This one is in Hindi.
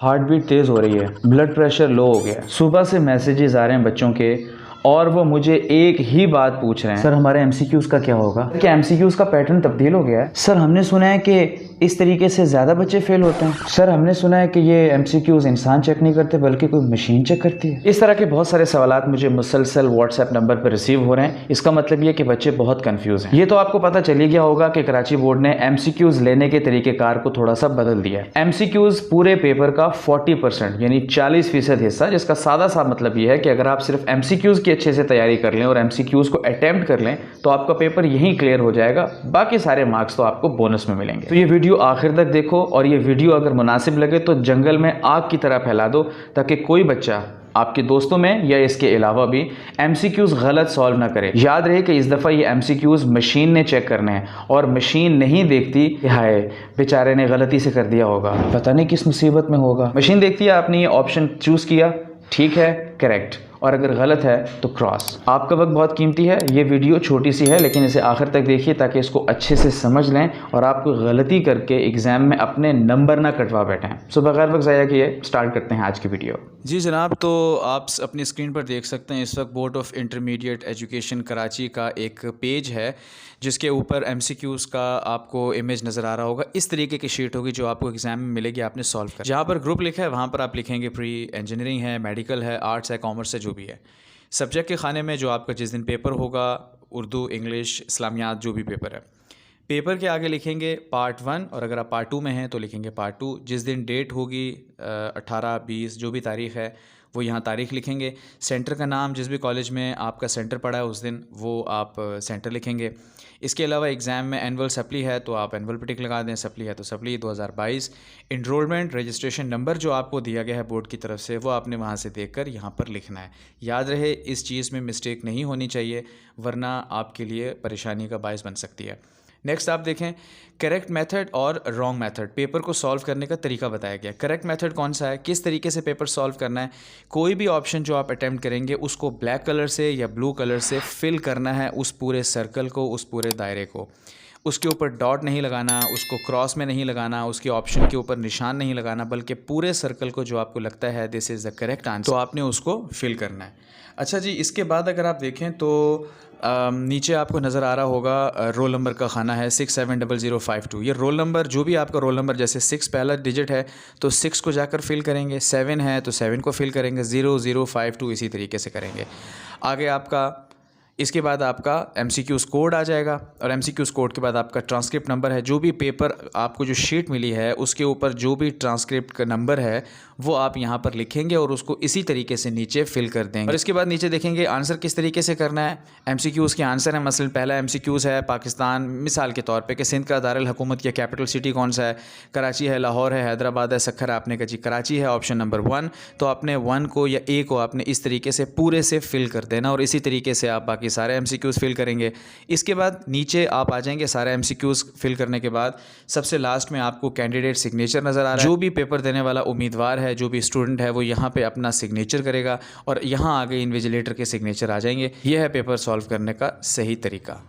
हार्ट बीट तेज़ हो रही है, ब्लड प्रेशर लो हो गया। सुबह से मैसेजेस आ रहे हैं बच्चों के और वो मुझे एक ही बात पूछ रहे हैं, सर हमारे एमसीक्यूज़ का क्या होगा? क्या एमसीक्यूज़ का पैटर्न तब्दील हो गया है? सर हमने सुना है कि इस तरीके से ज़्यादा बच्चे फेल होते हैं। सर हमने सुना है कि ये एमसीक्यूज़ इंसान चेक नहीं करते बल्कि कोई मशीन चेक करती है। इस तरह के बहुत सारे सवालात मुझे मुसलसल व्हाट्सएप नंबर पर रिसीव हो रहे हैं। इसका मतलब ये कि बच्चे बहुत कंफ्यूज हैं। ये तो आपको पता चल ही गया होगा कि कराची बोर्ड ने एमसीक्यूज़ लेने के तरीकेकार को थोड़ा सा बदल दिया है। एमसीक्यूज़ पूरे पेपर का 40% यानी 40% हिस्सा, जिसका सादा सा मतलब ये है कि अगर आप सिर्फ एमसीक्यूज़ की अच्छे से तैयारी कर लें और एमसीक्यूज़ को अटेम्प्ट कर लें तो आपका पेपर यहीं क्लियर हो जाएगा। बाकी सारे मार्क्स तो आपको बोनस में मिलेंगे। तो ये वीडियो आखिर तक देखो और ये वीडियो अगर मुनासिब लगे तो जंगल में आग की तरह फैला दो, ताकि कोई बच्चा आपके दोस्तों में या इसके अलावा भी एमसीक्यूज़ गलत सॉल्व ना करे। याद रहे कि इस दफ़ा ये एमसीक्यूज़ मशीन ने चेक करने हैं और मशीन नहीं देखती कि हाय बेचारे ने गलती से कर दिया होगा, पता नहीं किस मुसीबत में होगा। मशीन देखती है आपने ये ऑप्शन चूज़ किया, ठीक है, करेक्ट, और अगर गलत है तो क्रॉस। आपका वक्त बहुत कीमती है। ये वीडियो छोटी सी है लेकिन इसे आखिर तक देखिए ताकि इसको अच्छे से समझ लें और आपको गलती करके एग्ज़ाम में अपने नंबर ना कटवा बैठें। सो बगैर वक्त ज़ाया किए स्टार्ट करते हैं आज की वीडियो। जी जनाब, तो आप अपनी स्क्रीन पर देख सकते हैं इस वक्त board of intermediate education Karachi का एक पेज है जिसके ऊपर एमसीक्यूज़ का आपको इमेज नज़र आ रहा होगा। इस तरीके की शीट होगी जो आपको एग्जाम में मिलेगी, आपने सॉल्व कर। जहाँ पर ग्रुप लिखा है वहाँ पर आप लिखेंगे प्री इंजीनियरिंग है, मेडिकल है, आर्ट्स है, कॉमर्स है, जो भी है। सब्जेक्ट के खाने में जो आपका जिस दिन पेपर होगा, उर्दू, इंग्लिश, इस्लामियात, जो भी पेपर है, पेपर के आगे लिखेंगे पार्ट 1 और अगर आप पार्ट 2 में हैं तो लिखेंगे पार्ट 2। जिस दिन डेट होगी 18, 20 जो भी तारीख़ है वो यहाँ तारीख़ लिखेंगे। सेंटर का नाम, जिस भी कॉलेज में आपका सेंटर पड़ा है उस दिन, वो आप सेंटर लिखेंगे। इसके अलावा एग्ज़ाम में एनुअल सप्ली है तो आप एनुअल पर टिक लगा दें, सप्ली है तो सप्ली 2022। इनरोलमेंट रजिस्ट्रेशन नंबर जो आपको दिया गया है बोर्ड की तरफ से वो आपने वहाँ से देखकर यहाँ पर लिखना है। याद रहे इस चीज़ में मिस्टेक नहीं होनी चाहिए वरना आपके लिए परेशानी का बायस बन सकती है। नेक्स्ट आप देखें करेक्ट मेथड और रॉन्ग मेथड। पेपर को सॉल्व करने का तरीका बताया गया। करेक्ट मेथड कौन सा है, किस तरीके से पेपर सॉल्व करना है। कोई भी ऑप्शन जो आप अटैम्प्ट करेंगे उसको ब्लैक कलर से या ब्लू कलर से फिल करना है, उस पूरे सर्कल को, उस पूरे दायरे को। उसके ऊपर डॉट नहीं लगाना, उसको क्रॉस में नहीं लगाना, उसके ऑप्शन के ऊपर निशान नहीं लगाना, बल्कि पूरे सर्कल को जो आपको लगता है this is the correct answer तो आपने उसको फिल करना है। अच्छा जी, इसके बाद अगर आप देखें तो नीचे आपको नज़र आ रहा होगा रोल नंबर का खाना है 670052। ये रोल नंबर, जो भी आपका रोल नंबर, जैसे 6 पहला डिजिट है तो 6 को जाकर फिल करेंगे, 7 है तो 7 को फिल करेंगे, 0052 इसी तरीके से करेंगे। आगे आपका इसके बाद आपका एमसीक्यूज़ कोड आ जाएगा और एमसीक्यूज़ कोड के बाद आपका ट्रांसक्रिप्ट नंबर है। जो भी पेपर आपको जो शीट मिली है उसके ऊपर जो भी ट्रांसक्रिप्ट का नंबर है वो आप यहाँ पर लिखेंगे और उसको इसी तरीके से नीचे फिल कर देंगे। और इसके बाद नीचे देखेंगे आंसर किस तरीके से करना है। एमसीक्यूज़ के आंसर है, मसलन पहला एमसीक्यूज़ है पाकिस्तान, मिसाल के तौर पे कि सिंध का दारुल हुकूमत या कैपिटल सिटी कौन सा है, कराची है, लाहौर है, हैदराबाद है, सखर है। आपने कहा जी कराची है, ऑप्शन नंबर 1, तो आपने 1 को या ए को आपने इस तरीके से पूरे से फिल कर देना और इसी तरीके से आप बाकी सारे एमसीक्यूज़ फिल करेंगे। इसके बाद नीचे आप आ जाएंगे सारे एमसीक्यूज़ फिल करने के बाद सबसे लास्ट में आपको कैंडिडेट सिग्नेचर नज़र आ रहा है। जो भी पेपर देने वाला उम्मीदवार है, जो भी स्टूडेंट है, वो यहाँ पे अपना सिग्नेचर करेगा और यहाँ आगे इन्विजिलेटर के सिग्नेचर आ जाएंगे। यह है पेपर सॉल्व करने का सही तरीका।